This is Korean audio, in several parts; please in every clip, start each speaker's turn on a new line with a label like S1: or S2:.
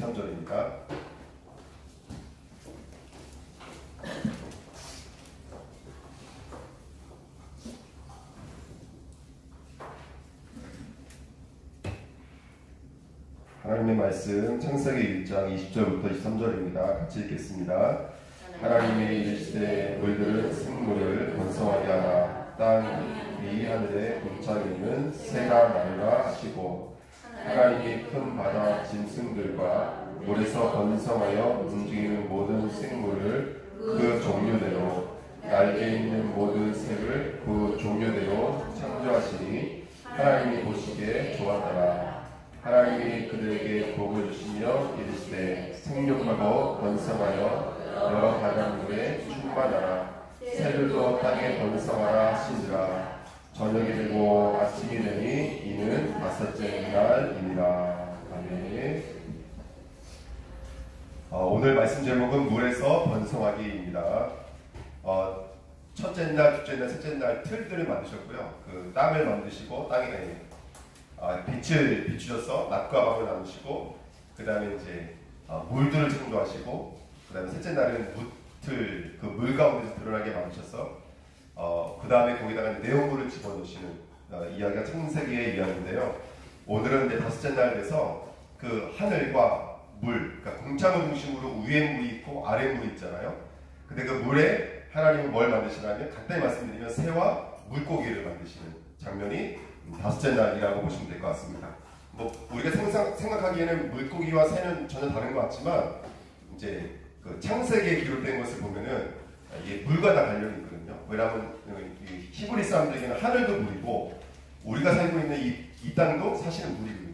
S1: 3절입니다. 하나님의 말씀 창세기 1장 20절부터 23절입니다. 같이 읽겠습니다. 하나님이 이르시되 너희들은 생물을 번성하게 하라. 땅 위 하늘에 곤창 있는 새가 날라 하시고 하나님이 큰 바다 짐승들과 물에서 번성하여 움직이는 모든 생물을 그 종류대로 날개 있는 모든 새를 그 종류대로 창조하시니 하나님이 보시기에 좋았더라. 하나님이 그들에게 복을 주시며 이르시되 생육하고 번성하여 여러 바닷물에 충만하라. 새들도 땅에 번성하라 하시니라. 저녁이 되고 아침이 되니 이는 다섯째 날이니라. 아멘. 오늘 말씀 제목은 물에서 번성하기입니다. 첫째 날, 둘째 날, 셋째 날 틀들을 만드셨고요. 그 땅을 만드시고 땅에 빛을 비추셔서 낮과 밤을 나누시고 그 다음에 이제 물들을 창조하시고 그 다음에 셋째 날은 묻을 그 물 가운데서 드러나게 만드셔서 그 다음에 거기다가 내용물을 집어넣으시는 이야기가 창세기의 이야기인데요. 오늘은 이제 다섯째 날 돼서 그 하늘과 물, 그러니까 공창을 중심으로 위에 물이 있고 아래 물이 있잖아요. 근데 그 물에 하나님은 뭘 만드시냐면 간단히 말씀드리면 새와 물고기를 만드시는 장면이 다섯째 날이라고 보시면 될 것 같습니다. 뭐 우리가 생각하기에는 물고기와 새는 전혀 다른 것 같지만 이제 그 창세기에 기록된 것을 보면은 이게 물과 다 관련이 있거든요. 왜냐하면 히브리 사람들에게는 하늘도 물이고 우리가 살고 있는 이 땅도 사실은 물이거든요.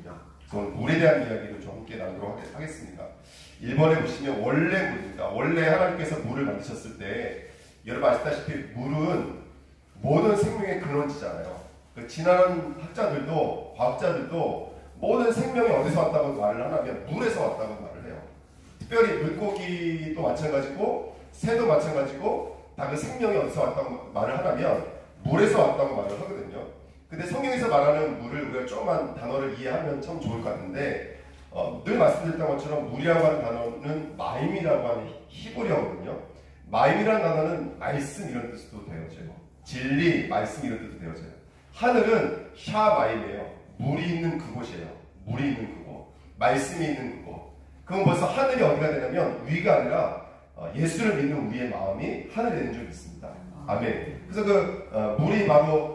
S1: 그래서 물에 대한 이야기를 좀 함께 나누도록 하겠습니다. 1번에 보시면 원래 물입니다. 원래 하나님께서 물을 만드셨을 때 여러분 아시다시피 물은 모든 생명의 근원지잖아요. 지난 학자들도 과학자들도 모든 생명이 어디서 왔다고 말을 하냐면 물에서 왔다고 말을 해요. 특별히 물고기도 마찬가지고 새도 마찬가지고 다 그 생명이 어디서 왔다고 말을 하냐면 물에서 왔다고 말을 하거든요. 근데 성경에서 말하는 물을 우리가 조금만 단어를 이해하면 참 좋을 것 같은데 늘 말씀드렸던 것처럼 물이라고 하는 단어는 마임이라고 하는 히브리어거든요. 마임이라는 단어는 말씀 이런 뜻도 되어져요. 진리, 말씀 이런 뜻도 되어져요. 하늘은 샤마임이에요. 물이 있는 그곳이에요. 물이 있는 그곳, 말씀이 있는 그곳. 그럼 벌써 하늘이 어디가 되냐면 위가 아니라 예수를 믿는 우리의 마음이 하늘에 있는 줄 믿습니다. 아멘. 그래서 그 물이 바로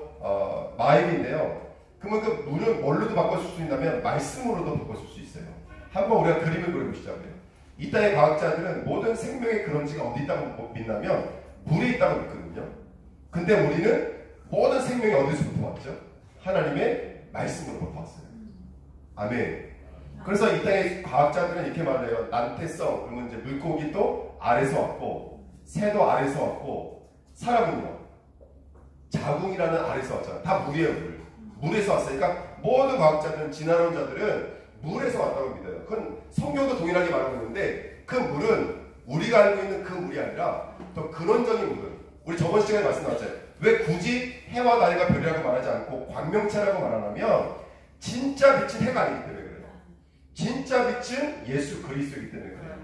S1: 마임인데요. 그러면 그 물은 뭘로도 바꿔줄 수 있냐면 말씀으로도 바꿔줄 수 있어요. 한번 우리가 그림을 그려보시자고요. 이 땅의 과학자들은 모든 생명의 근원지가 어디 있다고 믿냐면 물에 있다고 믿거든요. 근데 우리는 모든 생명이 어디서부터 왔죠? 하나님의 말씀으로부터 왔어요. 아멘. 그래서 이 땅의 과학자들은 이렇게 말해요. 난태성, 그러면 이제 물고기도 아래서 왔고, 새도 아래서 왔고, 사람은요, 자궁이라는 아래서 왔잖아요. 다 물이에요, 물. 물에서 왔으니까 모든 과학자들은, 진화론자들은 물에서 왔다고 믿어요. 그건 성경도 동일하게 말하고 있는데, 그 물은 우리가 알고 있는 그 물이 아니라 더 근원적인 물은, 우리 저번 시간에 말씀 나왔잖아요. 왜 굳이 해와 달과 별이라고 말하지 않고 광명체라고 말하냐면 진짜 빛은 해가 아니기 때문에 그래요. 진짜 빛은 예수 그리스도이기 때문에 그래요.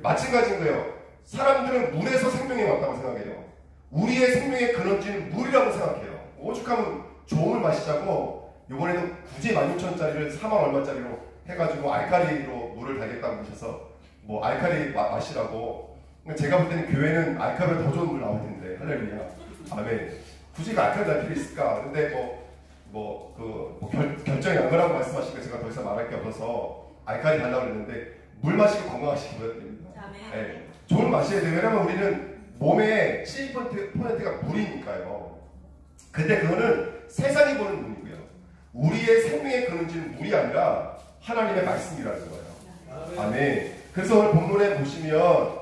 S1: 마찬가지인 거예요. 사람들은 물에서 생명이 왔다고 생각해요. 우리의 생명의 근원지는 물이라고 생각해요. 오죽하면 좋은 물 마시자고 이번에도 굳이 16,000원짜리를 4만 얼마짜리로 해가지고 알칼리로 물을 달겠다고 하셔서 뭐 알칼리 마시라고. 제가 볼 때는 교회는 알칼리보다 더 좋은 물 나올 텐데 할렐루야. 아멘. 굳이 알칼리 달 필요 있을까? 근데 결정이 안 가라고 말씀하시니까 제가 더 이상 말할 게 없어서 알칼리 달라고 그랬는데 물 마시고 건강하시기 바랍니다. 네. 좋은 마셔야 돼요. 왜냐면 우리는 몸의 70%가 물이니까요. 근데 그거는 세상이 보는 물이고요. 우리의 생명의 근원지는 물이 아니라 하나님의 말씀이라는 거예요. 아멘. 그래서 오늘 본문에 보시면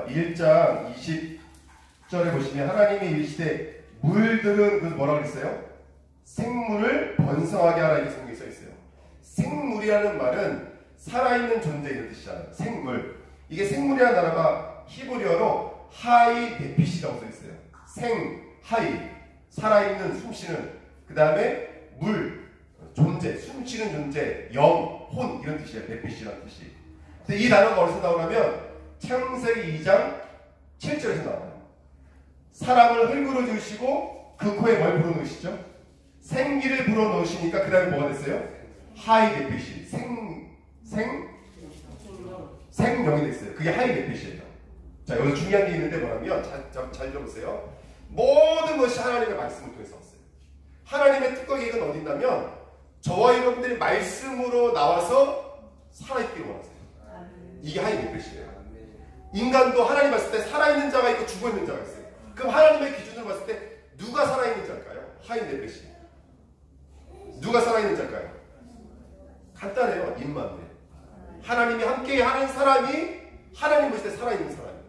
S1: 1장 20절에 보시면 하나님이 이르시되 물들은 그 뭐라고 그랬어요? 생물을 번성하게 하라 이렇게 성경에 써 있어요. 생물이라는 말은 살아있는 존재 이런 뜻이잖아요. 생물. 이게 생물이라는 단어가 히브리어로 하이 네핏이라고 써 있어요. 생, 하이, 살아있는, 숨쉬는. 그 다음에 물, 존재, 숨쉬는 존재, 영, 혼 이런 뜻이에요. 네핏이라는 뜻이. 근데 이 단어가 어디서 나오냐면 창세기 2장 7절에서 나와요. 사람을 흙으로 지으시고 그 코에 뭘 불어넣으시죠? 생기를 불어넣으시니까 그 다음에 뭐가 됐어요? 하이네핏이 생명이 됐어요. 그게 하이네핏이에요. 자, 여기서 중요한 게 있는데 뭐냐면 잘 들어보세요. 모든 것이 하나님의 말씀을 통해서 왔어요. 하나님의 특권 계획은 어디 있냐면 저와 여러분들이 말씀으로 나와서 살아있기를 원하세요. 이게 하이네핏이에요. 인간도 하나님 봤을 때 살아있는 자가 있고 죽어있는 자가 있어요. 그럼 하나님의 기준으로 봤을 때 누가 살아있는 자일까요? 하이네핏이. 누가 살아있는 자일까요? 간단해요. 임마누엘. 하나님이 함께 하는 사람이 하나님 보실 때 살아있는 사람이에요.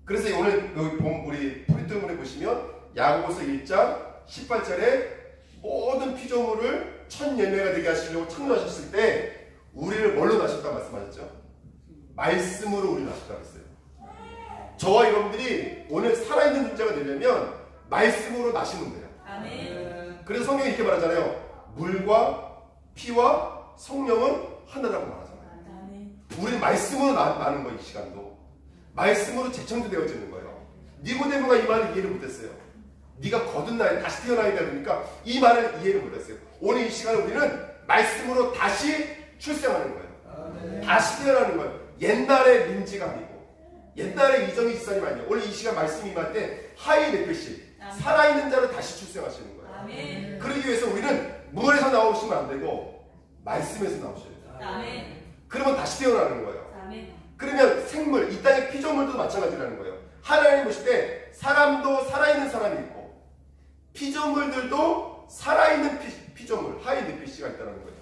S1: 그래서 오늘 여기 우리 프리토문에 보시면 야고보서 1장 18절에 모든 피조물을 첫 열매가 되게 하시려고 창조하셨을 때 우리를 뭘로 나셨다고 말씀하셨죠? 말씀으로 우리를 나셨다고 했어요. 저와 여러분들이 오늘 살아있는 존재가 되려면 말씀으로 나시면 돼요. 아멘. 그래서 성경이 이렇게 말하잖아요. 물과 피와 성령은 하나라고 말하잖아요. 아멘. 우리는 말씀으로 나는 거예요. 이 시간도 말씀으로 재창조되어지는 거예요. 니고데모가 이 말을 이해를 못했어요. 네가 거듭 나야 다시 태어나야 되니까 이 말을 이해를 못했어요. 오늘 이 시간에 우리는 말씀으로 다시 출생하는 거예요. 아멘. 다시 태어나는 거예요. 옛날의 민지가 아니고 옛날의 이정희 지사님 아니에요. 오늘 이 시간 말씀이 임할 때 하이네핏이 살아있는 자로 다시 출생하시는 거예요. 아멘. 그러기 위해서 우리는 물에서 나오시면 안 되고 말씀에서 나오셔야 돼요. 아멘. 그러면 다시 태어나는 거예요. 아멘. 그러면 생물, 이 땅의 피조물도 마찬가지라는 거예요. 하나님 보실 때 사람도 살아있는 사람이 있고 피조물들도 살아있는 피조물, 하이네핏이가 있다는 거예요.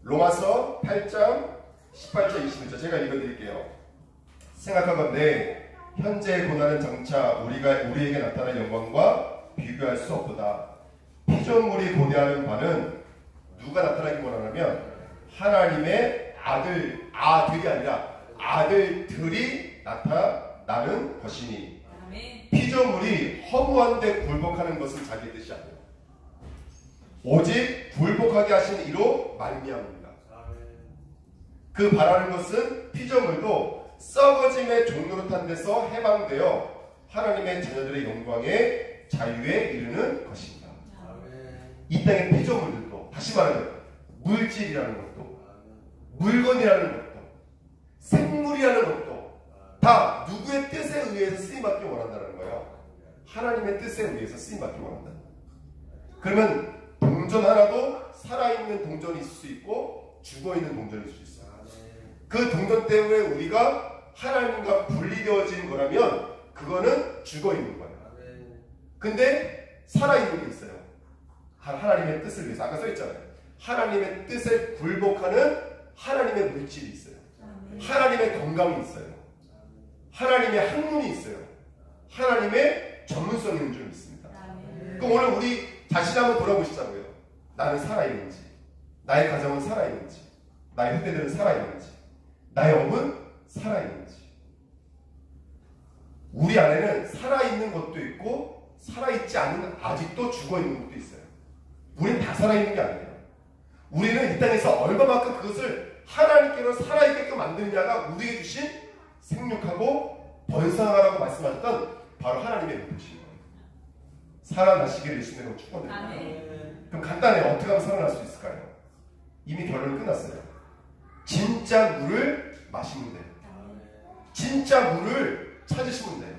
S1: 로마서 8장 18절 21절 제가 읽어드릴게요. 생각하건대 현재의 고난은 장차 우리에게 나타난 영광과 비교할 수 없도다. 피조물이 고대하는 바는 누가 나타나기 원하냐면 하나님의 아들이 아니라 아들들이 나타나는 것이니 피조물이 허무한데 굴복하는 것은 자기 뜻이 아니에요. 오직 굴복하게 하신 이로 말미암습니다. 그 바라는 것은 피조물도 썩어짐의 종노릇한 데서 해방되어 하나님의 자녀들의 영광의 자유에 이르는 것입니다. 이 땅의 피조물들도 다시 말하면 물질이라는 것도 물건이라는 것도 생물이라는 것도 다 누구의 뜻에 의해서 쓰임받기 원한다는 거예요. 하나님의 뜻에 의해서 쓰임받기 원한다. 그러면 동전 하나도 살아있는 동전이 있을 수 있고 죽어있는 동전이 있을 수 있어요. 그 동전 때문에 우리가 하나님과 분리되어진 거라면 그거는 죽어있는 거예요. 근데 살아있는 게 있어요. 하나님의 뜻을 위해서 아까 써있잖아요. 하나님의 뜻에 굴복하는 하나님의 물질이 있어요. 하나님의 건강이 있어요. 하나님의 학문이 있어요. 하나님의 전문성이 있는 줄 믿습니다. 그럼 오늘 우리 자신 한번 돌아보시자고요. 나는 살아있는지, 나의 가정은 살아있는지, 나의 후대들은 살아있는지, 나의 업은 살아있는지. 우리 안에는 살아있는 것도 있고 살아있지 않은 아직도 죽어있는 것도 있어요. 우리는 다 살아있는 게 아니에요. 우리는 이 땅에서 얼마만큼 그것을 하나님께로 살아있게끔 만드느냐가 우리에게 주신 생육하고 번성하라고 말씀하셨던 바로 하나님의 뜻인 거예요. 살아나시기를 예수님으로 축원드립니다. 그럼 간단해요. 어떻게 하면 살아날 수 있을까요? 이미 결론은 끝났어요. 진짜 물을 마시면 돼요. 진짜 물을 찾으시면 돼요.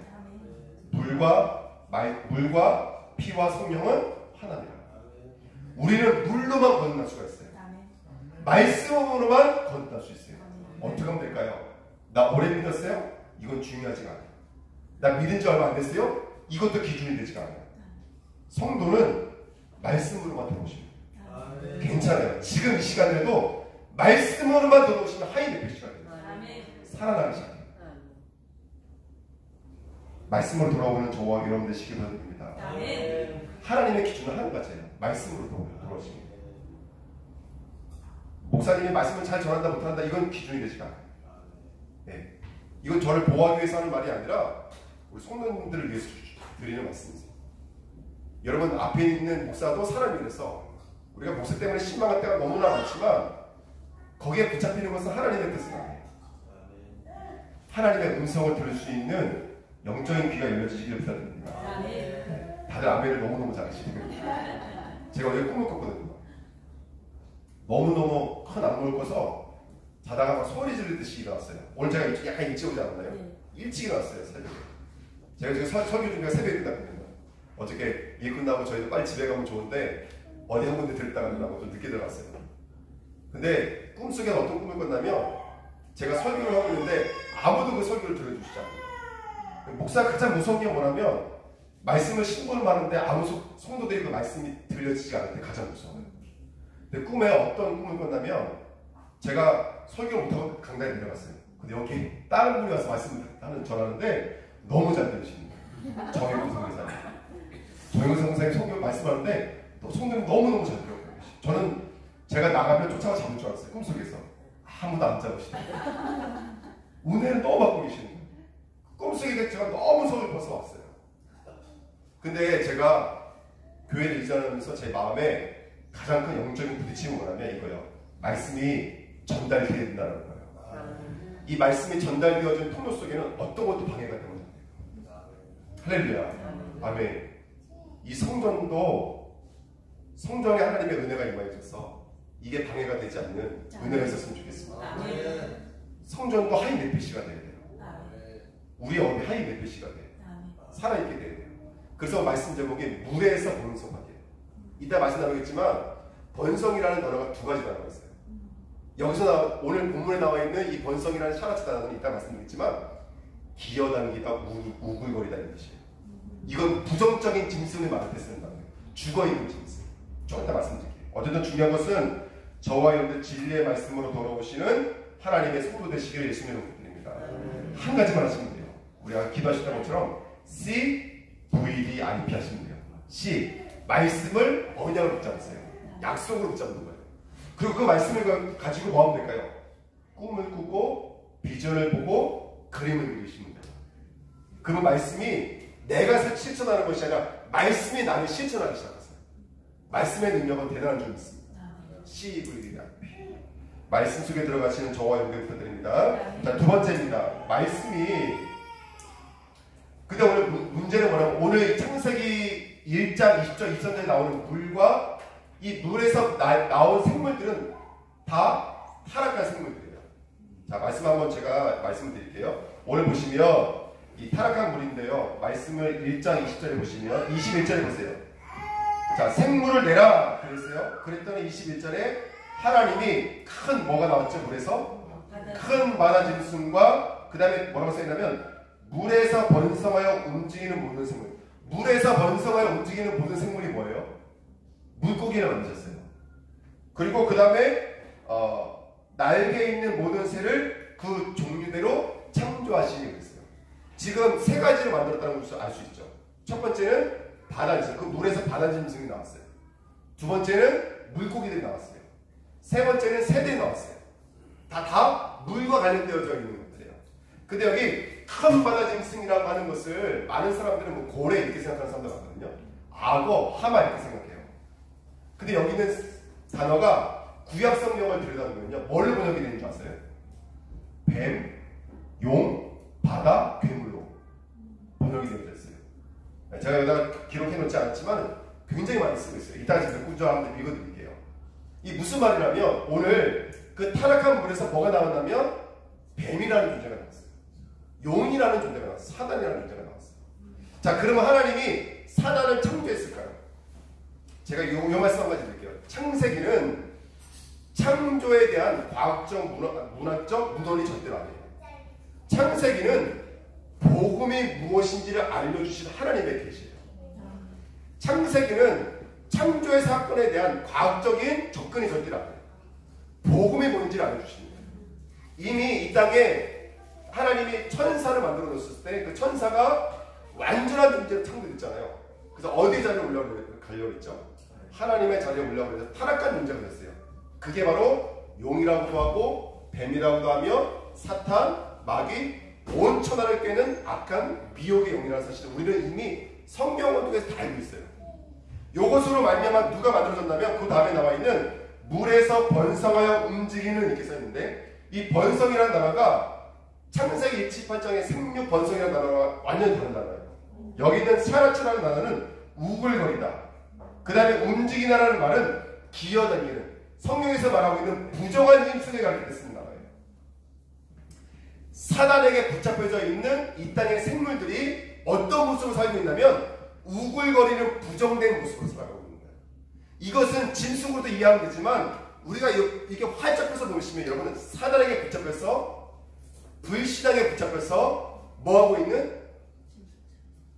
S1: 물과 피와 성령은 하나입니다. 우리는 물로만 거듭날 수가 있어요. 말씀으로만 거듭날 수 있어요. 어떻게 하면 될까요? 나 오래 믿었어요? 이건 중요하지가 않아요. 나 믿은 지 얼마 안 됐어요? 이것도 기준이 되지가 않아요. 성도는 말씀으로만 들어오시면 괜찮아요. 지금 이 시간에도 말씀으로만 들어오시면 하이네핏이가 돼요. 살아나기 시작해요. 말씀으로 돌아오는 저와 여러분 되시기 바랍니다. 하나님의 기준은 한 가지예요. 말씀으로 돌아오시면. 목사님이 말씀을 잘 전한다 못한다 이건 기준이 되지가 않아요. 네. 이건 저를 보호하기 위해서 하는 말이 아니라 우리 성도님들을 위해서 드리는 말씀이세요. 여러분 앞에 있는 목사도 사람이 그래서 우리가 목사 때문에 실망할 때가 너무나 많지만 거기에 붙잡히는 것은 하나님의 뜻은 아니에요. 하나님의 음성을 들을 수 있는 영적인 귀가 열려지시기를 부탁드립니다. 다들 아멘을 너무너무 잘하시네요. 제가 어제 꿈을 꿨거든요. 너무너무 큰 악몽을 꿔서 자다가 막 소리 지르듯이 일어났어요. 오늘 제가 약간 일찍 오지 않았나요? 일찍 일어났어요, 새벽에. 제가 지금 설교 준비가 새벽에 끝났거든요. 어저께 일 끝나고 저희도 빨리 집에 가면 좋은데 어디 한 군데 들었다가 끝나고 좀 늦게 들어갔어요. 근데 꿈속에 어떤 꿈을 꿨냐면 제가 설교를 하고 있는데 아무도 그 설교를 들어주시지 않아요. 목사가 가장 무서운 게 뭐냐면 말씀을 신고를 하는데 아무 성도들이 그 말씀이 들려지지 않을 때 가장 무서워요. 근데 꿈에 어떤 꿈을 꿨냐면 제가 설교를 못하고 강단에 내려갔어요. 근데 여기 다른 분이 와서 말씀을 전하는데 너무 잘 들으시는 거예요. 정혜근 성교사님. 정혜근 성교사님 성경 말씀하는데 성경이 너무너무 잘 들어요. 저는 제가 나가면 쫓아가 잡을 줄 알았어요. 꿈속에서. 아무도 안 잡으시네요. 은혜를 너무 받고 계시는 거예요. 꿈속에 제가 너무 속을 벗어왔어요. 근데 제가 교회를 이전하면서 제 마음에 가장 큰 영적인 부딪힘이 뭐냐면 이거예요. 말씀이 전달되어야 된다는 거예요. 이 말씀이 전달되어진 통로 속에는 어떤 것도 방해가 되면 안 돼요. 할렐루야. 아멘. 이 성전도 성전에 하나님의 은혜가 임하여져서 이게 방해가 되지 않는 은혜가 있었으면 좋겠습니다. 성전도 하이 네페시가 돼야 돼요. 우리 어디 하이 네페시가 돼요. 살아있게 돼야 돼요. 그래서 말씀 제목이 물에서 번성하게. 이따 말씀 나누겠지만 번성이라는 단어가 두 가지 단어가 있어요. 여기서 오늘 본문에 나와 있는 이 번성이라는 샤라츠 단어는 이따 말씀드리겠지만 기어다니기다 우글거리다는 뜻이에요. 이건 부정적인 짐승을 말할 때 쓰는 단어예요. 죽어있는 짐승. 좀 이따 말씀드릴게요. 어쨌든 중요한 것은 저와 여러분들 진리의 말씀으로 돌아오시는 하나님의 성도 되시기를 예수님으로 부탁드립니다. 한 가지만 하시면 돼요. 우리가 기도하셨던 것처럼 CVD RP 하시면 돼요. C. 말씀을 언약으로 붙잡으세요. 약속으로 붙잡는 거예요. 그리고 그 말씀을 가지고 뭐 하면 될까요? 꿈을 꾸고 비전을 보고 그림을 그리시면 돼요. 그러면 말씀이 내가 실천하는 것이 아니라 말씀이 나를 실천하기 시작했어요. 말씀의 능력은 대단한 줄 믿습니다. CVD RP. 말씀 속에 들어가시는 저와 여러분께 부탁드립니다. 자, 두 번째입니다. 말씀이 근데 오늘 문제는 뭐냐면 오늘 창세기 1장 20절 23절에 나오는 물과 이 물에서 나온 생물들은 다 타락한 생물들이에요. 자, 말씀 한번 제가 말씀드릴게요. 오늘 보시면 이 타락한 물인데요. 말씀을 1장 20절에 보시면 21절에 보세요. 자, 생물을 내라 그랬어요. 그랬더니 21절에 하나님이 큰 뭐가 나왔죠? 물에서 큰 만화짐승과 그 다음에 뭐라고 써있냐면 물에서 번성하여 움직이는 모든 생물. 물에서 번성하여 움직이는 모든 생물이 뭐예요? 물고기를 만드셨어요. 그리고 그 다음에 날개 있는 모든 새를 그 종류대로 창조하시기 그랬어요. 지금 세 가지를 만들었다는 것을 알 수 있죠. 첫 번째는 바다짐승, 그 물에서 바다짐승이 나왔어요. 두 번째는 물고기들이 나왔어요. 세 번째는 새들이 나왔어요. 다 물과 관련되어져 있는 것들이에요. 근데 여기 큰 바다짐승이라고 하는 것을 많은 사람들은 뭐 고래 이렇게 생각하는 사람들 많거든요. 악어, 하마 이렇게 생각해요. 근데 여기 있는 단어가 구약 성경을 들여다보면요. 뭘 번역이 되는 줄 아세요? 뱀, 용, 바다, 괴물로 번역이 되어 있어요. 제가 여기다가 기록해 놓지 않았지만 굉장히 많이 쓰고 있어요. 이따가 제가 꾸준히 한번 읽어드릴게요. 이 무슨 말이냐면 오늘 그 타락한 물에서 뭐가 나왔냐면 뱀이라는 존재가 나왔어요. 용이라는 존재가 나왔어요. 사단이라는 존재가 나왔어요. 자, 그러면 하나님이 사단을 창조했을까요? 제가 요 말씀 한 가지 드릴게요. 창세기는 창조에 대한 과학적, 문학적 무던이 절대로 아니에요. 창세기는 복음이 무엇인지를 알려주신 하나님의 계시예요. 창세기는 창조의 사건에 대한 과학적인 접근이 절대로 아니에요. 복음이 뭔지를 알려주십니다. 이미 이 땅에 하나님이 천사를 만들어 놓았을 때 그 천사가 완전한 존재로 창조됐잖아요. 그래서 어디 자리에 올라가려고 했죠? 하나님의 자리에 올라가면서 타락한 존재가 됐어요. 그게 바로 용이라고도 하고 뱀이라고도 하며 사탄, 마귀, 온 천하를 꿰는 악한 미혹의 영이라는 사실을 우리는 이미 성경을 통해서 다 알고 있어요. 이것으로 말미암아 누가 만들어졌냐면 그 다음에 나와 있는 물에서 번성하여 움직이는 이렇게 써있는데, 이 번성이라는 단어가 창세기 28장의 생류 번성이라는 단어가 완전히 다른 단어예요. 여기 있는 샤라츠라는 단어는 우글거리다. 그 다음에 움직이다라는 말은 기어다니는, 성경에서 말하고 있는 부정한 힘쓰게 가르쳐 쓰는 단어예요. 사단에게 붙잡혀져 있는 이 땅의 생물들이 어떤 모습으로 살고 있냐면 우글거리는 부정된 모습으로 살아가고 있는 거예요. 이것은 짐승으로도 이해하면 되지만 우리가 이렇게 활짝 펴서 보시면 여러분은 사단에게 붙잡혀서, 불신앙에 붙잡혀서 뭐하고 있는,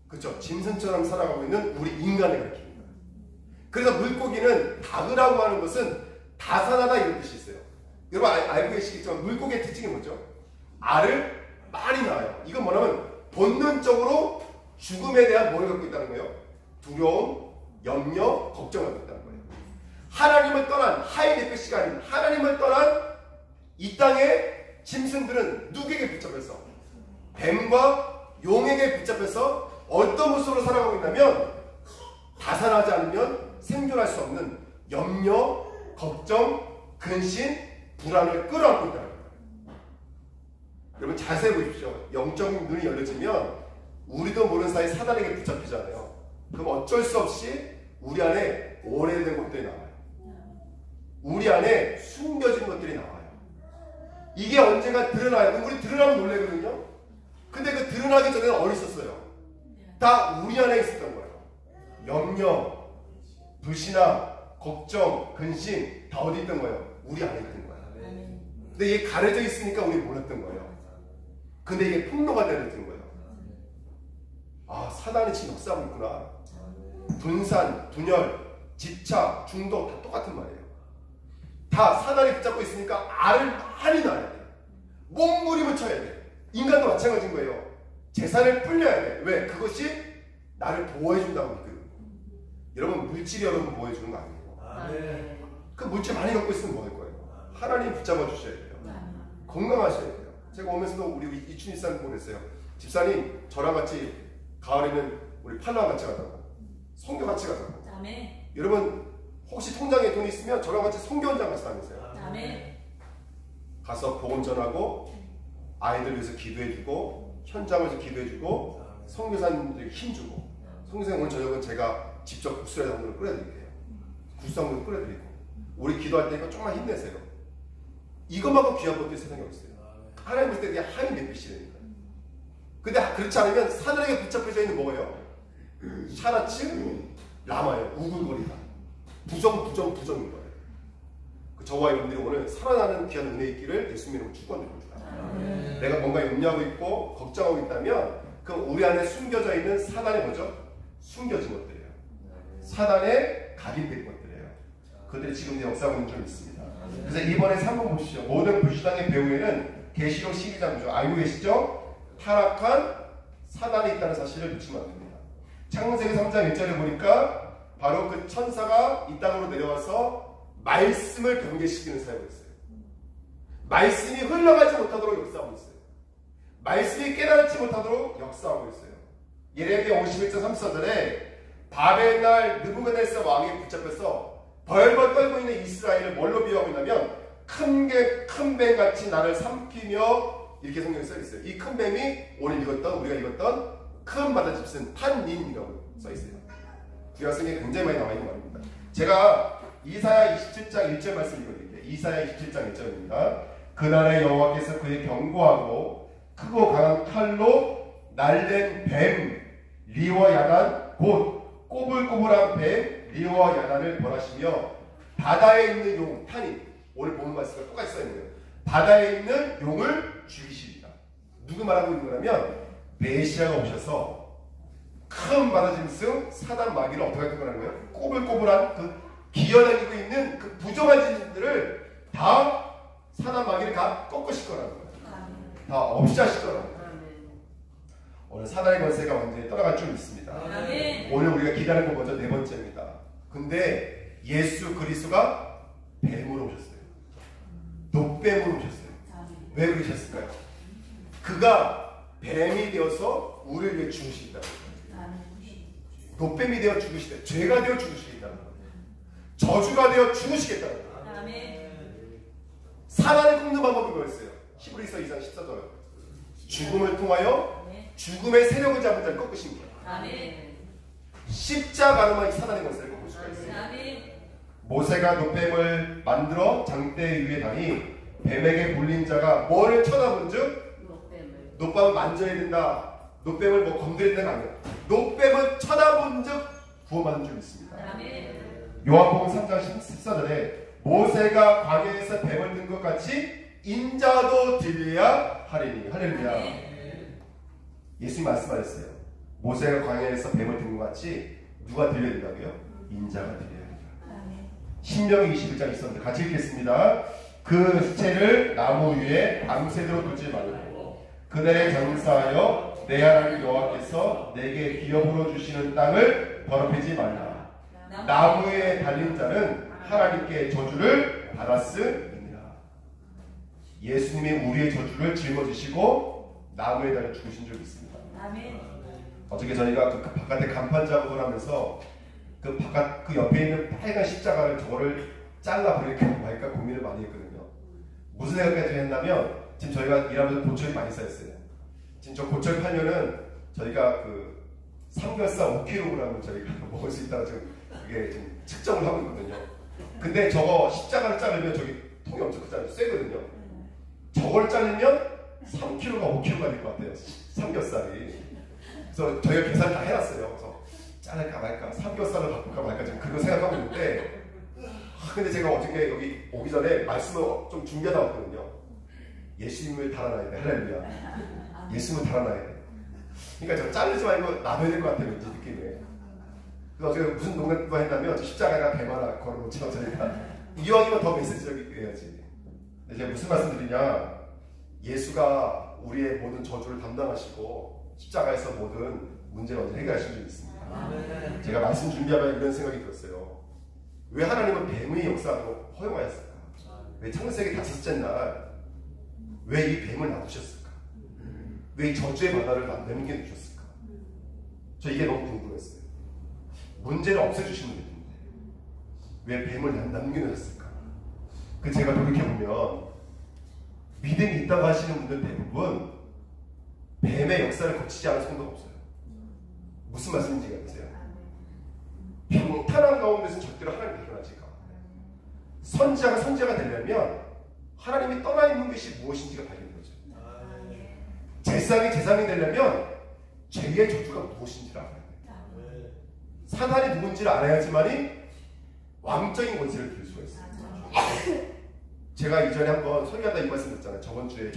S1: 그렇죠, 짐승처럼 살아가고 있는 우리 인간을 가리킵니다. 그래서 물고기는 닭이라고 하는 것은 다산하다 이런 뜻이 있어요. 여러분 알고 계시겠지만 물고기의 특징이 뭐죠? 알을 많이 낳아요. 이건 뭐냐면 본능적으로 죽음에 대한 뭘 갖고 있다는 거예요? 두려움, 염려, 걱정을 갖고 있다는 거예요. 하나님을 떠난, 하이네페시가 아닌 하나님을 떠난 이 땅의 짐승들은 누구에게 붙잡혀서? 뱀과 용에게 붙잡혀서 어떤 모습으로 살아가고 있냐면 다산하지 않으면 생존할 수 없는 염려, 걱정, 근심, 불안을 끌어안고 있다는 거예요. 여러분 자세히 보십시오. 영적인 눈이 열려지면 우리도 모르는 사이 사단에게 붙잡히잖아요. 그럼 어쩔 수 없이 우리 안에 오래된 것들이 나와요. 우리 안에 숨겨진 것들이 나와요. 이게 언젠가 드러나요. 그럼 우리 드러나면 놀래거든요. 근데 그 드러나기 전에는 어디 있었어요? 다 우리 안에 있었던 거예요. 염려, 불신앙, 걱정, 근심 다 어디 있던 거예요? 우리 안에 있던 거예요. 근데 이게 가려져 있으니까 우리 몰랐던 거예요. 근데 이게 폭로가 되는 거예요. 아, 사단이 지금 역사하고 있구나. 분산, 분열, 집착, 중독 다 똑같은 말이에요. 다 사단이 붙잡고 있으니까 알을 많이 낳아야 돼. 몸부림을 쳐야 돼. 인간도 마찬가지인 거예요. 재산을 불려야 돼. 왜? 그것이 나를 보호해준다고 믿거든요. 여러분 물질이 여러분 보호해주는 거 아니에요. 그 물질 많이 갖고 있으면 뭐 할 거예요? 하나님 붙잡아 주셔야 돼요. 건강하셔야 돼요. 제가 오면서도 우리 이춘희 집사님 보냈어요. 집사님 저랑 같이 가을에는 우리 팔로와 같이 가자고, 선교 같이 가자고. 아멘. 여러분 혹시 통장에 돈이 있으면 저랑 같이 선교 현장 같이 다니세요. 아멘. 가서 복음 전하고 아이들 위해서 기도해주고 현장에서 기도해주고 선교사님들 힘주고. 선교사님 오늘 저녁은 제가 직접 국수에 한번 끓여드릴게요. 국수 한번 끓여드리고 우리 기도할 테니까 조금만 힘내세요. 이것만큼 귀한 것들이 세상에 없어요. 하나님 볼 때 그냥 하인 내빛이라니까요. 근데 그렇지 않으면 사단에게 붙잡혀져 있는 뭐예요? 샤라츠, 라마예요. 우글거리다. 부정인 거예요. 저와 여러분들이 오늘 살아나는 귀한 은혜 있기를 예수님으로 축원드립니다. 내가 뭔가 염려하고 있고 걱정하고 있다면 그럼 우리 안에 숨겨져 있는 사단의 뭐죠? 숨겨진 것들이에요. 사단의 각인된 것들이에요. 그들이 지금 역사하고 있는 줄 믿습니다. 그래서 이번에 3번 보시죠. 모든 불신앙의 배후에는 계시록 12장이죠. 알고 계시죠? 타락한 사단이 있다는 사실을 놓치면 안 됩니다. 창세기 3장 1절에 보니까 바로 그 천사가 이 땅으로 내려와서 말씀을 경계시키는 사역을 했어요. 말씀이 흘러가지 못하도록 역사하고 있어요. 말씀이 깨달지 못하도록 역사하고 있어요. 예레미야 51장 34절에 바벨날 느부갓네살 왕이 붙잡혀서 벌벌 떨고 있는 이스라엘을 뭘로 비유하고 있냐면 큰 뱀같이 나를 삼키며, 이렇게 성경에 써있어요. 이 큰 뱀이 오늘 우리가 읽었던 큰 바다 짐승 판닌이라고 써있어요. 구약 성경에 굉장히 많이 나와 있는 말입니다. 제가 이사야 27장 1절 말씀 읽어드릴게요. 이사야 27장 1절입니다. 그날에 여호와께서 그의 견고하고 크고 강한 칼로 날된 뱀 리와 야단, 곧 꼬불꼬불한 뱀 리와 야단을 벌하시며 바다에 있는 용 탄이, 오늘 본 말씀과 똑같이 써있는 거예요. 바다에 있는 용을 죽이십니다. 누구 말하고 있는 거냐면 메시아가 오셔서 큰 바다 짐승 사단 마귀를 어떻게 할 거라는 거예요? 꼬불꼬불한 그 기어다니고 있는 그 부정한 짐승들을 다 사단 마귀를 다 꺾으실 거라는 거예요. 다 없이 하실 거라는 거예요. 오늘 사단의 권세가 완전히 떠나갈 줄 믿습니다. 오늘 우리가 기다리는 건 먼저 네 번째입니다. 근데 예수 그리스도가 뱀으로 오셨어요. 놋뱀으로 오셨어요. 왜 그러셨을까요? 그가 뱀이 되어서 우리를 위해 죽으시겠다는 거예요. 놋뱀이 되어 죽으시다. 죄가 되어 죽으시겠다는 거예요. 저주가 되어 죽으시겠다는 거예요.
S2: 아멘.
S1: 사단을 꺾는 방법이 뭐였어요? 히브리서 2장 14절. 죽음을 통하여 죽음의 세력을 잡은 자를 꺾으신 거예요.
S2: 아멘.
S1: 십자가로만 사단의 권세를 꺾을 수가 있어요.
S2: 아멘.
S1: 모세가 노뱀을 만들어 장대 위에 다니 뱀에게 물린 자가 뭐를 쳐다본즉 노뱀을 만져야 된다. 노뱀을 뭐 건드려야 된다가 아니에요. 노뱀을 쳐다본즉 구원받는 줄 믿습니다.
S2: 아멘.
S1: 요한복음 3장 14절에 모세가 광야에서 뱀을 든 것 같이 인자도 들려야 하리니. 할렐루야. 예수님 말씀하셨어요. 모세가 광야에서 뱀을 든 것 같이 누가 들려야 된다고요? 인자가 들려야 된다. 신명기 21장 있었는데 같이 읽겠습니다. 그 시체를 나무 위에 밤새도록 두지 말고 그날에 장사하여 내 하나님 여호와께서 내게 기업으로 주시는 땅을 더럽히지 말라. 나무에 달린 자는 하나님께 저주를 받았음이니라. 예수님이 우리의 저주를 짊어지시고 나무에 달려 죽으신 줄 믿습니다.
S2: 아멘.
S1: 어저께 저희가 그 바깥에 간판 작업을 하면서 그 바깥 그 옆에 있는 빨간 십자가를 저거를 잘라 버릴까 말까 고민을 많이 했거든요. 무슨 생각까지 했냐면 지금 저희가 일하면서 고철이 많이 쌓였어요. 지금 저 고철 팔면은 저희가 그 삼겹살 5kg을 저희가 먹을 수 있다고 지금 이게 지금 측정을 하고 있거든요. 근데 저거 십자가를 자르면 저기 통이 엄청 크잖아요. 쇠거든요. 저걸 자르면 3kg가 5kg가 될 것 같아요. 삼겹살이. 그래서 저희가 계산 다 해놨어요. 그래서 자를까 말까, 삼겹살로 바꿀까 말까 지금 그거 생각하고 있는데, 근데 제가 어저께 여기 오기 전에 말씀을 좀 준비하다 왔거든요. 예수님을 달아놔야 돼. 할렐루야. 예수님을 달아놔야 돼. 그러니까 저 자르지 말고 놔둬야 될 것 같아요. 왠지 느낌에. 그래서 어저께 무슨 농담을 했냐면 십자가가 배 하나 걸어놓죠. 저희가 이왕이면 더 메시지적이게 해야지. 근데 제가 무슨 말씀드리냐, 예수가 우리의 모든 저주를 담당하시고 십자가에서 모든 문제를 언제 해결하신 줄 믿습니다. 제가 말씀 준비하면 이런 생각이 들었어요. 왜 하나님은 뱀의 역사도 허용하였을까? 왜 창세기 다섯째 날 왜 이 뱀을 놔두셨을까? 왜 이 저주의 바다를 남겨두셨을까? 저 이게 너무 궁금했어요. 문제를 없애주시면 되는데 왜 뱀을 남겨두셨을까? 그 제가 돌이켜보면 믿음이 있다고 하시는 분들 대부분 뱀의 역사를 거치지 않은 성도가 없어요. 무슨 말씀인지 아세요? 평탄한 가운데서 절대로 하나님이 드러나지가 않아요. 선지자가 선지자가 되려면 하나님이 떠나 있는 것이 무엇인지가 발견되는 거죠. 제사장이 되려면 죄의 저주가 무엇인지를 알아야 돼요. 사단이 누군지를 알아야지만이 왕적인 권세를 들 수가 있어요. 제가 이전에 한번 설교하다 이 말씀 드렸잖아요. 저번 주에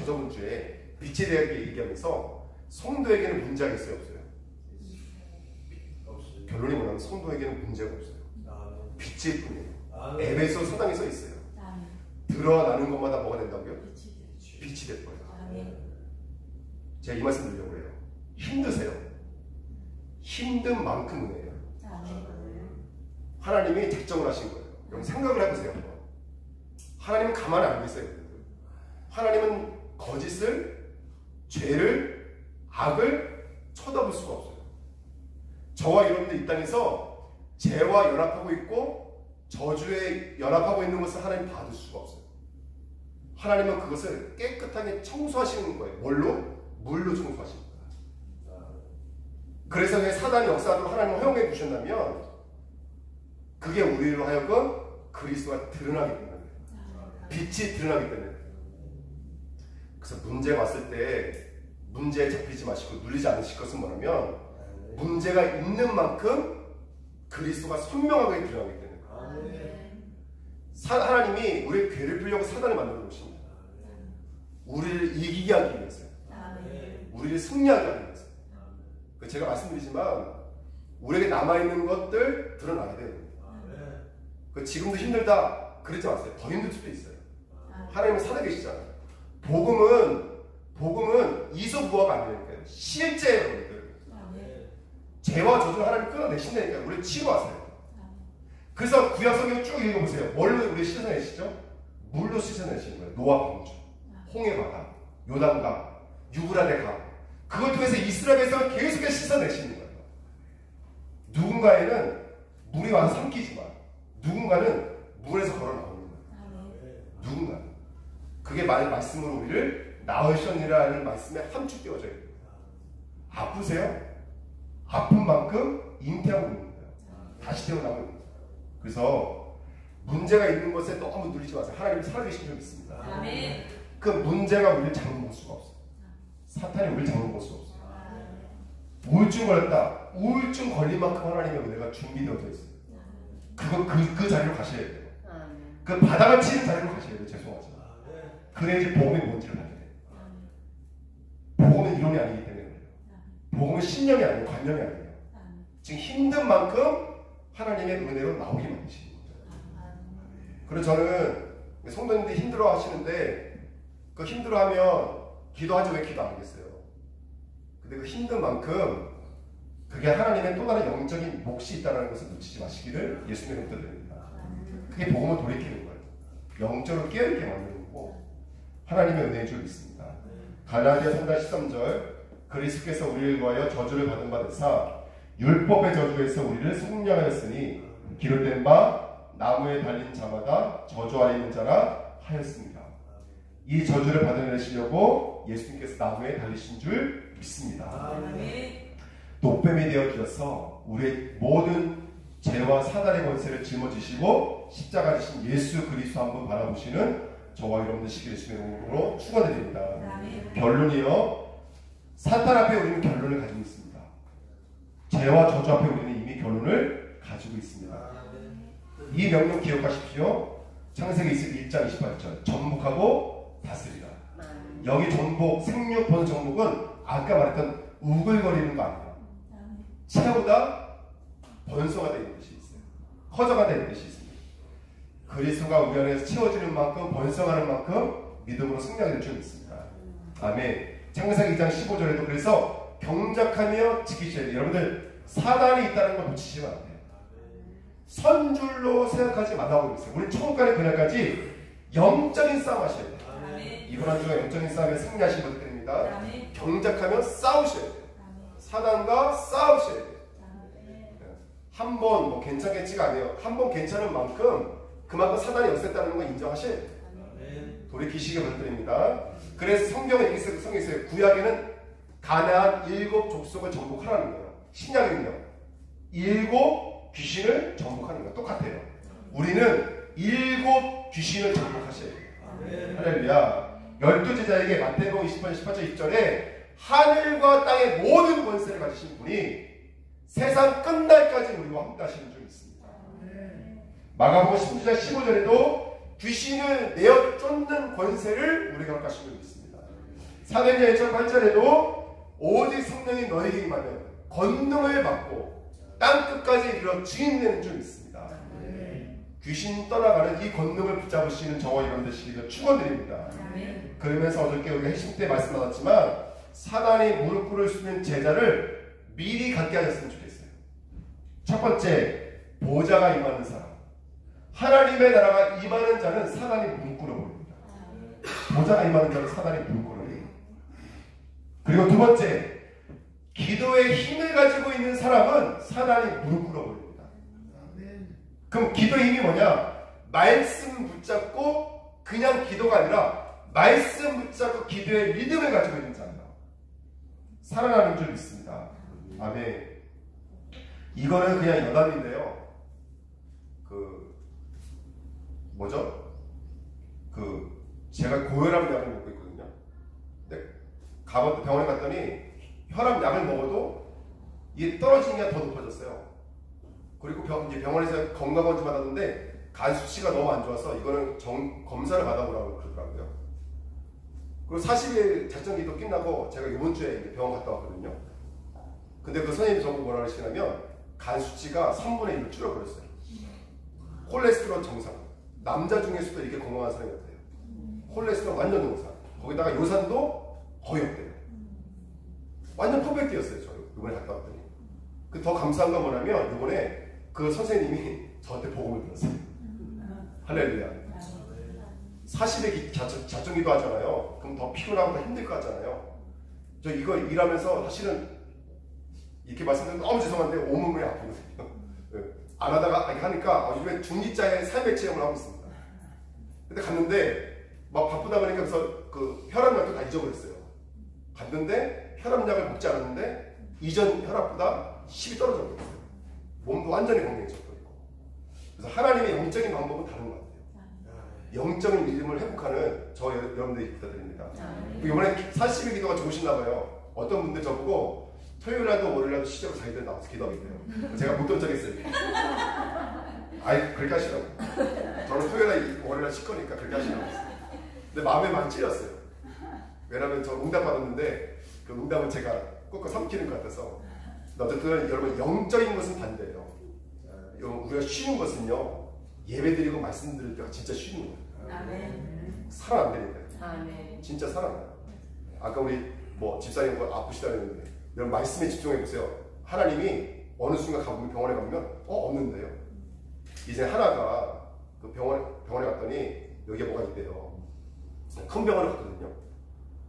S1: 빛에 대해 얘기하면서 성도에게는 문제가 있어요, 없어요? 결론이 뭐냐면 성도에게는 문제가 없어요. 빛일 뿐이에요. 에베소 서당에 써 있어요. 드러나는 것마다 뭐가 된다고요? 빛이 될 거예요. 제가 이 말씀 드리려고 해요. 힘드세요. 힘든 만큼 은혜예요. 하나님이 작정을 하신 거예요. 여러분 생각을 해보세요. 하나님은 가만히 안 계세요. 하나님은 거짓을, 죄를, 악을 쳐다볼 수가 없어요. 저와 여러분들 이 땅에서 죄와 연합하고 있고 저주에 연합하고 있는 것을 하나님 받을 수가 없어요. 하나님은 그것을 깨끗하게 청소하시는 거예요. 뭘로? 물로 청소하시는 거예요. 그래서 왜 사단의 역사도 하나님을 허용해 주셨냐면 그게 우리로 하여금 그리스도가 드러나기 때문에, 빛이 드러나기 때문에. 그래서 문제가 왔을 때 문제에 잡히지 마시고 눌리지 않으실 것은 뭐냐면 문제가 있는 만큼 그리스도가 선명하게 드러나기 때문에. 하나님이 우리의 괴를 풀려고 사단을 만들어 놓으십니다. 우리를 이기게 하기 위해서요. 우리를 승리하게 하기 위해서. 제가 말씀드리지만 우리에게 남아있는 것들 드러나야 돼요. 지금도 힘들다 그러지 마세요. 더 힘들 수도 있어요. 하나님은 살아계시잖아요. 복음은 이소부화가 안 되니까요. 실제예요. 죄와 저주를 하나님 끊어내신다니까. 우리를 치유하세요. 그래서 구약 성경 쭉 읽어보세요. 뭘로 우리 씻어내시죠? 물로 씻어내시는 거예요. 노아 방주, 홍해 바다, 요단강, 유브라데 강. 그걸 통해서 이스라엘에서 계속해서 씻어내시는 거예요. 누군가에는 물이 와서 삼키지만 누군가는 물에서 걸어 나오는 거예요. 누군가. 그게 말씀으로 우리를 낳으셨느라는 말씀에 함축되어져 있는 거예요. 아프세요? 아픈 만큼 잉태하고 있는 거예요. 다시 태어나고 있는 거예요. 그래서 문제가 있는 것에 너무 눌리지 마세요. 하나님이 살아계신 줄 믿습니다.
S2: 아멘.
S1: 그 문제가 우리를 잡아먹을 수가 없어요. 사탄이 우리를 잡아먹을 수가 없어요. 우울증 걸렸다. 우울증 걸린 만큼 하나님의 은혜가 준비되어져 있어요. 그 자리로 가셔야 돼요. 그 바닥을 치는 자리로 가셔야 돼요. 죄송하지만. 그래야 이제 복음이 뭔지를 알게 돼요. 복음은 이론이 아니기 때문에 그래요. 복음은 신념이 아니에요. 관념이 아니에요. 지금 힘든 만큼 하나님의 은혜로 나오게 만드시는 거죠. 그래서 저는 성도님들이 힘들어 하시는데 그 힘들어하면 기도하지 왜 기도 안 하겠어요? 근데 그 힘든 만큼 그게 하나님의 또 다른 영적인 몫이 있다는 것을 놓치지 마시기를 예수님의 이름으로 드립니다. 그게 복음을 돌이키는 거예요. 영적으로 깨어있게 만드는 거고 하나님의 은혜인 줄 믿습니다. 갈라디아 3장 13절 그리스도께서 우리를 위하여 저주를 받은 바 되사 율법의 저주에서 우리를 속량하였으니 기록된 바 나무에 달린 자마다 저주 아래 있는 자라 하였습니다. 이 저주를 받아내시려고 예수님께서 나무에 달리신 줄 믿습니다. 노뱀이 되어 주셔서 우리의 모든 죄와 사단의 권세를 짊어지시고 십자가 지신 예수 그리스도 한번 바라보시는 저와 여러분들 시기 예수님의 이름으로 축원드립니다. 결론이요. 사탄 앞에 우리는 결론을 가지고 있습니다. 죄와 저주 앞에 우리는 이미 결론을 가지고 있습니다. 이 명령 기억하십시오. 창세기 1장 28절 전복하고 다스리라. 여기 전복, 생육, 번성 전복은 아까 말했던 우글거리는 거 아니에요. 채우다, 번성하다 이런 뜻이 있어요. 커져가다 이런 뜻이 있습니다. 그리스도가 우리 안에서 채워지는 만큼 번성하는 만큼 믿음으로 승리하게 될 줄 믿습니다. 아멘. 창세기 2장 15절에도 그래서 경작하며 지키셔야 돼요. 여러분들 사단이 있다는 걸 놓치시면 안 돼요. 선줄로 생각하지 말라고 있어요. 우리 천국 가는 그날까지 영적인 싸움 하셔야 돼요. 이번 한 주가 영적인 싸움에 승리하신 분들입니다. 경작하며 싸우셔야 돼요. 사단과 싸우셔야 돼요. 한 번 뭐 괜찮겠지가 아니에요. 한 번 괜찮은 만큼 그만큼 사단이 역사했다는 걸 인정하셔야 돼요. 돌이키시기 바랍니다. 그래서 성경에 이렇게 써있어요. 구약에는 가나안 7 족속을 정복하라는 거예요. 신약은요 7 귀신을 정복하는 거예요. 똑같아요. 우리는 7 귀신을 정복하셔야 돼요. 할렐루야. 12제자에게 마태복음 20편 18절 20절에 하늘과 땅의 모든 권세를 가지신 분이 세상 끝날까지 우리와 함께 하시는 줄 믿습니다. 마가복음 16장 15절에도 귀신을 내어 쫓는 권세를 우리가 함께 하시는 줄 믿습니다. 사도행전 1장 8절에도 오직 성령이 너에게 임하면 권능을 받고 땅끝까지 이르러 증인되는 줄 믿습니다. 귀신 떠나가는 이 권능을 붙잡으시는 저와 여러분들 시기를 축원드립니다. 그러면서 어저께 우리가 핵심 때 말씀 나눴지만 사단이 무릎 꿇을 수 있는 제자를 미리 갖게 하셨으면 좋겠어요. 첫 번째, 보좌가 임하는 사람. 하나님의 나라가 임하는 자는 사단이 무릎 꿇어버립니다. 보좌가 임하는 자는 사단이 무릎 꿇어요. 그리고 두 번째, 기도의 힘을 가지고 있는 사람은 사단이 무릎 꿇어버립니다. 그럼 기도의 힘이 뭐냐? 말씀 붙잡고 그냥 기도가 아니라 말씀 붙잡고 기도의 리듬을 가지고 있는 자입니다. 살아나는 줄 믿습니다. 아멘. 이거는 그냥 여담인데요. 제가 고혈압 약을 먹고 있거든요. 근데 병원에 갔더니 혈압 약을 먹어도 이게 떨어지는 게 더 높아졌어요. 그리고 병원에서 건강검진 받았는데 간 수치가 너무 안 좋아서 이거는 검사를 받아보라고 그러더라고요. 그리고 40일 작전기도 끝나고 제가 이번 주에 병원 갔다 왔거든요. 근데 그 선생님이 저보고 뭐라 그러시냐면 간 수치가 3분의 1로 줄어버렸어요. 콜레스테롤 정상. 남자 중에서도 이렇게 건강한 사람이 없대요. 콜레스테롤 완전 정상. 거기다가 요산도 거의 없대요. 완전 퍼펙트였어요. 저 이번에 갔다 왔더니. 더 감사한 건 뭐냐면 이번에 그 선생님이 저한테 복음을 들었어요. 할렐루야. 40일 자정기도 하잖아요. 그럼 더 피곤하고 더 힘들 것 같잖아요. 저 이거 일하면서 사실은 이렇게 말씀드리면 너무 죄송한데 온몸이 아프거든요. 안 하다가 하니까 요즘에 중지자의 삶의 체험을 하고 있습니다.
S2: 근데 갔는데 막 바쁘다 보니까 그래서 그 혈압약도 다 잊어버렸어요. 갔는데 혈압약을 먹지 않았는데 이전 혈압보다 10이 떨어져 버렸어요. 몸도 완전히 건강해졌고. 그래서 하나님의 영적인 방법은 다른 것 같아요. 영적인 믿음을 회복하는 저 여러분들이 부탁드립니다. 이번에 40일 기도가 좋으신가 봐요. 어떤 분들 저보고 토요일날도 월요일날도 시적으로 자기들 나와서 기도하겠대요. 제가 못 던져겠어요. 아이 그렇게 하시라고. 저는 토요일날 월요일날 쉴 거니까 그렇게 하시라고 했어요. 근데 마음에 많이 찔렸어요. 왜냐면 저 응답 받았는데 그 응답을 제가 꼭 삼키는 것 같아서. 어쨌든 여러분 영적인 것은 반대예요. 우리가 쉬는 것은요 예배드리고 말씀드릴 때가 진짜 쉬는 거예요.
S3: 아멘.
S2: 살아 안 되니까요.
S3: 아멘.
S2: 진짜 살아나요. 아까 우리 뭐 집사님 아프시다 그랬는데 여러분 말씀에 집중해 보세요. 하나님이 어느 순간 가보면 병원에 가면 없는데요. 이제 하나가 그 병원에 갔더니 여기에 뭐가 있대요. 큰 병원에 갔거든요.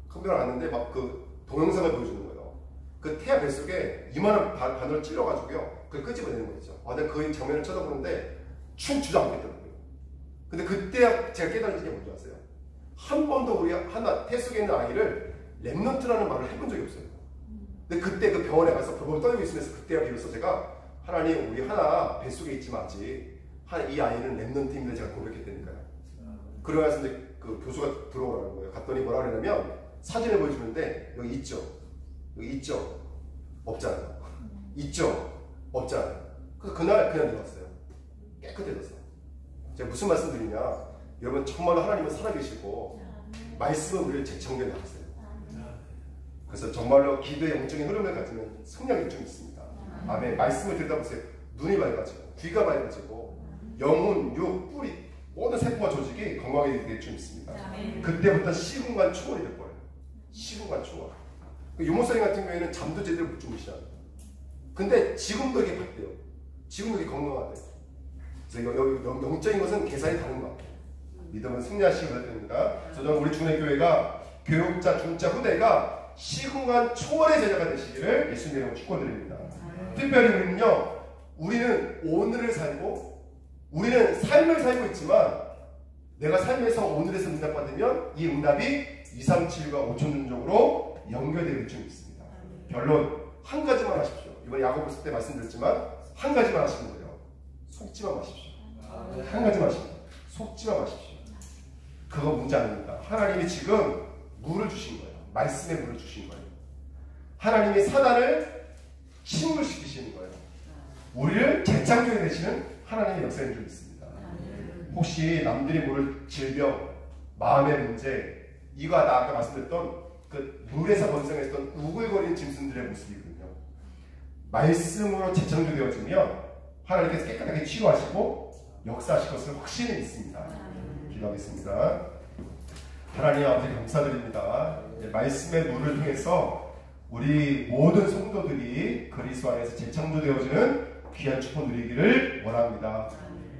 S2: 큰 병원에 갔는데 막 그 동영상을 보여주는 거예요. 그 태아 뱃속에 이만한 바늘을 찔러가지고요. 그걸 끄집어내는 거죠. 내가 그 장면을 쳐다보는데 춤 주저앉겠더라고요. 근데 그때 제가 깨달은 게 뭔지 아세요? 한 번도 우리 하나 태 속에 있는 아이를 랩넌트라는 말을 해본 적이 없어요. 근데 그때 그 병원에 가서 벌벌 떨고 있으면서 그때가 비로소 제가 하나님 우리 하나 뱃속에 있지만 아직 이 아이는 랩넌트입니다 제가 고백했다니까요. 그러면서 이제 그 교수가 들어오라는 거예요. 갔더니 뭐라 그러냐면 사진을 보여주는데 여기 있죠? 여기 있죠? 없잖아요. 있죠? 없잖아요. 그래서 그날 그냥 들어왔어요. 깨끗해졌어요. 제가 무슨 말씀 드리냐? 여러분 정말로 하나님은 살아계시고 말씀은 우리를 재창조해 나갔어요. 그래서 정말로 기도의 영적인 흐름을 가지면 성령이 좀 있습니다. 아멘. 말씀을 들여다보세요. 눈이 밝아지고 귀가 밝아지고 영혼, 육, 뿌리 모든 세포와 조직이 건강하게 될 줄 있습니다. 그때부터 시공간 초월이 될 거예요. 시공간 초월. 유모사님 같은 경우에는 잠도 제대로 못 주무시잖아요. 근데 지금도 이렇게 밝대요. 지금도 이렇게 건강하대요. 그래서 영적인 것은 계산이 다른 것 같아요. 믿음은 승리하시면 됩니다. 그래서 저는 우리 주내교회가 교육자, 중자, 후대가 시공간 초월의 제자가 되시기를 예수님 이름으로 축원드립니다. 특별히 우리는 오늘을 살고 우리는 삶을 살고 있지만 내가 삶에서 오늘에서 응답받으면 이 응답이 2, 3, 7과 5천년적으로 연결될 줄 믿습니다. 결론 한 가지만 하십시오. 이번에 야고보서 때 말씀드렸지만 한 가지만 하시면 돼요. 속지만 마십시오. 한 가지만 하십시오. 속지만 마십시오. 그거 문제 아닙니다. 하나님이 지금 물을 주신 거예요. 말씀의 물을 주신 거예요. 하나님이 사단을 침몰시키시는 거예요. 우리를 재창조해 내시는 하나님의 역사인 줄 믿습니다. 혹시 남들이 모를 질병, 마음의 문제, 이거 나 아까 말씀드렸던 그 물에서 번성했던 우글거리는 짐승들의 모습이거든요. 말씀으로 재창조되어지면 하나님께서 깨끗하게 치유하시고 역사하실 것을 확신히 믿습니다. 기도하겠습니다. 하나님 아버지 감사드립니다. 말씀의 물을 통해서 우리 모든 성도들이 그리스도 안에서 재창조되어지는 귀한 축복 누리기를 원합니다.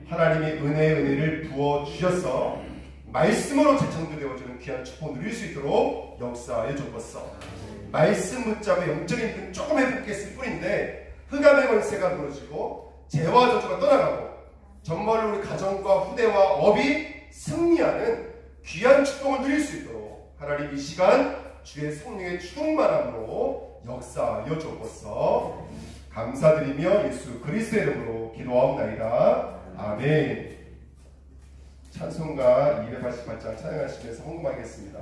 S2: 하나님이 은혜를 부어주셔서 말씀으로 재창조되어지는 귀한 축복 누릴 수 있도록 역사하여 주옵소서. 말씀 붙잡고 영적인 힘은 조금 회복했을 뿐인데 흑암의 권세가 무너지고 죄와 저주가 떠나가고 정말로 우리 가정과 후대와 업이 승리하는 귀한 축복을 누릴 수 있도록 하나님 이 시간 주의 성령의 충만함으로 역사하여 주옵소서. 감사드리며 예수 그리스도의 이름으로 기도하옵나이다. 아멘. 찬송가 288장 찬양하시면서 헌금하겠습니다.